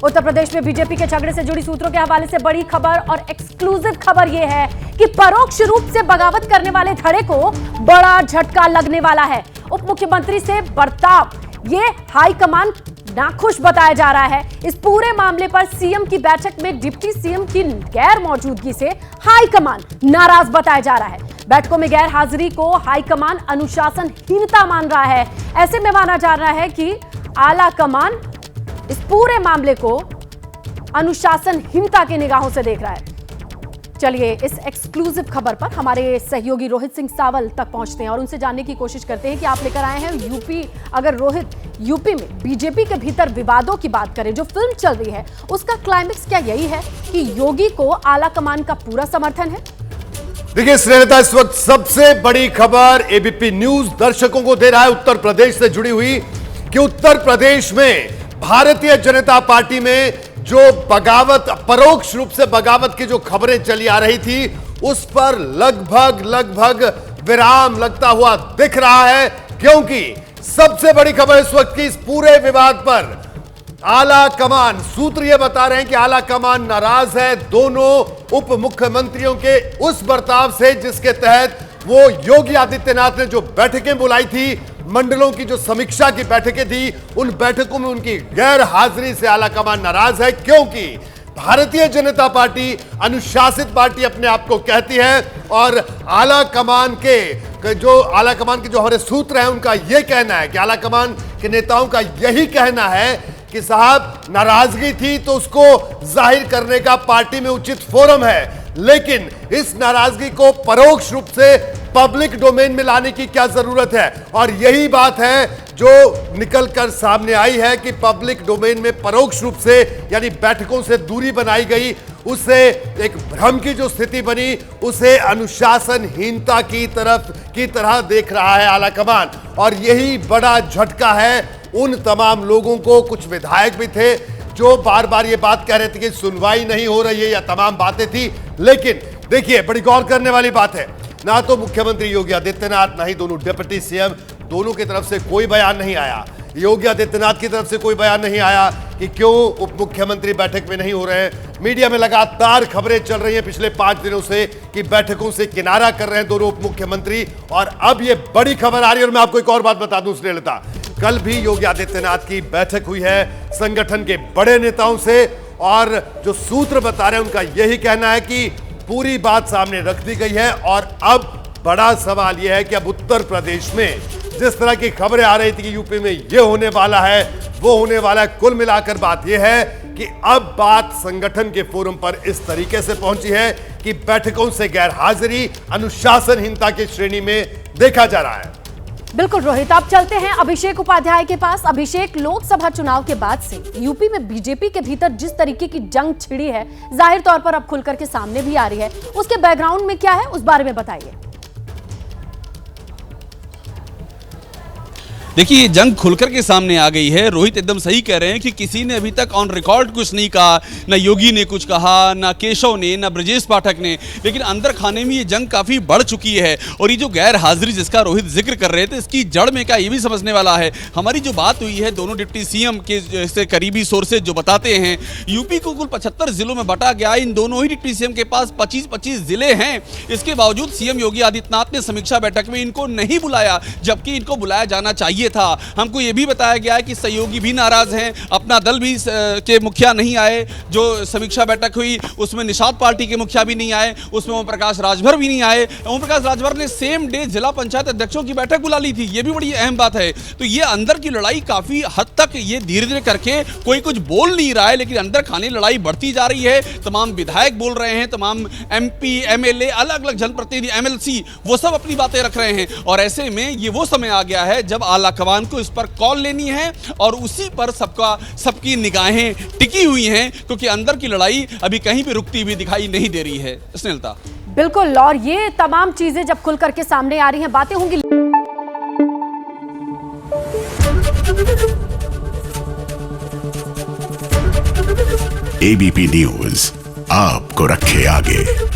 उत्तर प्रदेश में बीजेपी के झगड़े से जुड़ी सूत्रों के हवाले से बड़ी खबर और एक्सक्लूसिव खबर यह है कि परोक्ष रूप से बगावत करने वाले धड़े को बड़ा झटका लगने वाला है। उप मुख्यमंत्री से बर्ताव, ये हाईकमान नाखुश बताया जा रहा है। इस पूरे मामले पर सीएम की बैठक में डिप्टी सीएम की गैर मौजूदगी से हाईकमान नाराज बताया जा रहा है। बैठकों में गैर हाजिरी को हाईकमान अनुशासनहीनता मान रहा है। ऐसे में माना जा रहा है कि आला कमान इस पूरे मामले को अनुशासनहीनता की निगाहों से देख रहा है। चलिए इस एक्सक्लूसिव खबर पर हमारे सहयोगी रोहित सिंह सावल तक पहुंचते हैं और उनसे जानने की कोशिश करते हैं कि आप लेकर आए हैं यूपी। अगर रोहित, यूपी में बीजेपी के भीतर विवादों की बात करें, जो फिल्म चल रही है उसका क्लाइमेक्स क्या यही है कि योगी को आला कमान का पूरा समर्थन है? देखिए श्रेयता, इस वक्त सबसे बड़ी खबर एबीपी न्यूज दर्शकों को दे रहा है उत्तर प्रदेश से जुड़ी हुई कि उत्तर प्रदेश में भारतीय जनता पार्टी में जो बगावत, परोक्ष रूप से बगावत की जो खबरें चली आ रही थी, उस पर लगभग विराम लगता हुआ दिख रहा है। क्योंकि सबसे बड़ी खबर इस वक्त की इस पूरे विवाद पर आला कमान, सूत्र ये बता रहे हैं कि आला कमान नाराज है दोनों उप मुख्यमंत्रियों के उस बर्ताव से जिसके तहत वो योगी आदित्यनाथ ने जो बैठकें बुलाई थी, मंडलों की जो समीक्षा की बैठकें थी, उन बैठकों में उनकी गैर हाजिरी से आला कमान नाराज है। क्योंकि भारतीय जनता पार्टी अनुशासित पार्टी अपने आप को कहती है और आला कमान के जो हमारे सूत्र हैं उनका यह कहना है कि आला कमान के नेताओं का यही कहना है कि साहब नाराजगी थी तो उसको जाहिर करने का पार्टी में उचित फोरम है, लेकिन इस नाराजगी को परोक्ष रूप से पब्लिक डोमेन में लाने की क्या जरूरत है। और यही बात है जो निकलकर सामने आई है कि पब्लिक डोमेन में परोक्ष रूप से यानी बैठकों से दूरी बनाई गई, उससे एक भ्रम की जो स्थिति बनी, उसे अनुशासनहीनता की तरह देख रहा है आला कमान। और यही बड़ा झटका है उन तमाम लोगों को। कुछ विधायक भी थे जो बार बार ये बात कह रहे थे कि सुनवाई नहीं हो रही है या तमाम बातें थी, लेकिन देखिए बड़ी गौर करने वाली बात है, ना तो मुख्यमंत्री योगी आदित्यनाथ, ना ही दोनों डिप्टी सीएम, दोनों की तरफ से कोई बयान नहीं आया। योगी आदित्यनाथ की तरफ से कोई बयान नहीं आया कि क्यों उप मुख्यमंत्री बैठक में नहीं हो रहे हैं। मीडिया में लगातार खबरें चल रही हैं पिछले 5 दिनों से कि बैठकों से किनारा कर रहे हैं दोनों उप मुख्यमंत्री। और अब ये बड़ी खबर आ रही है। और मैं आपको एक और बात बता दूं श्रीलता, कल भी योगी आदित्यनाथ की बैठक हुई है संगठन के बड़े नेताओं से, और जो सूत्र बता रहे हैं उनका यही कहना है कि पूरी बात सामने रख दी गई है। और अब बड़ा सवाल यह है कि अब उत्तर प्रदेश में जिस तरह की खबरें आ रही थी कि यूपी में यह होने वाला है, वो होने वाला है, कुल मिलाकर बात यह है कि अब बात संगठन के फोरम पर इस तरीके से पहुंची है कि बैठकों से गैर हाजिरी अनुशासनहीनता की श्रेणी में देखा जा रहा है। बिल्कुल रोहित, आप चलते हैं अभिषेक उपाध्याय के पास। अभिषेक, लोकसभा चुनाव के बाद से यूपी में बीजेपी के भीतर जिस तरीके की जंग छिड़ी है, जाहिर तौर पर अब खुलकर के सामने भी आ रही है, उसके बैकग्राउंड में क्या है, उस बारे में बताइए। देखिए ये जंग खुलकर के सामने आ गई है। रोहित एकदम सही कह रहे हैं कि किसी ने अभी तक ऑन रिकॉर्ड कुछ नहीं कहा, ना योगी ने कुछ कहा, ना केशव ने, ना ब्रजेश पाठक ने, लेकिन अंदर खाने में ये जंग काफ़ी बढ़ चुकी है। और ये जो गैर हाजिरी जिसका रोहित जिक्र कर रहे थे, इसकी जड़ में क्या ये भी समझने वाला है। हमारी जो बात हुई है दोनों डिप्टी सीएम के से करीबी सोर्सेज जो बताते हैं, यूपी को कुल 75 जिलों में बांटा गया। इन दोनों ही डिप्टी सीएम के पास 25-25 जिले हैं। इसके बावजूद सीएम योगी आदित्यनाथ ने समीक्षा बैठक में इनको नहीं बुलाया, जबकि इनको बुलाया जाना चाहिए था। हमको यह भी बताया गया है कि सहयोगी भी नाराज हैं, अपना दल भी के मुखिया नहीं आए। जो समीक्षा बैठक हुई उसमें निषाद पार्टी के मुखिया भी नहीं आए, उसमें ओम प्रकाश राजभर भी नहीं आए। ओम प्रकाश राजभर ने सेम डे जिला पंचायत अध्यक्षों की बैठक बुला ली थी, यह भी बड़ी अहम बात है। तो ये अंदर की लड़ाई काफी हद तक ये धीरे धीरे करके कोई कुछ बोल नहीं रहा है, लेकिन अंदर खाने लड़ाई बढ़ती जा रही है। तमाम विधायक बोल रहे हैं, तमाम एमपी, एमएलए, अलग अलग जनप्रतिनिधि, एमएलसी, वो सब अपनी बातें रख रहे हैं। और ऐसे में ये वो समय आ गया है जब आला कमान को इस पर कॉल लेनी है और उसी पर सबकी निगाहें टिकी हुई हैं, क्योंकि अंदर की लड़ाई अभी कहीं भी रुकती हुई दिखाई नहीं दे रही है। स्नेहलता, बिल्कुल, और ये तमाम चीजें जब खुल करके सामने आ रही हैं, बातें होंगी। एबीपी न्यूज आपको रखे आगे।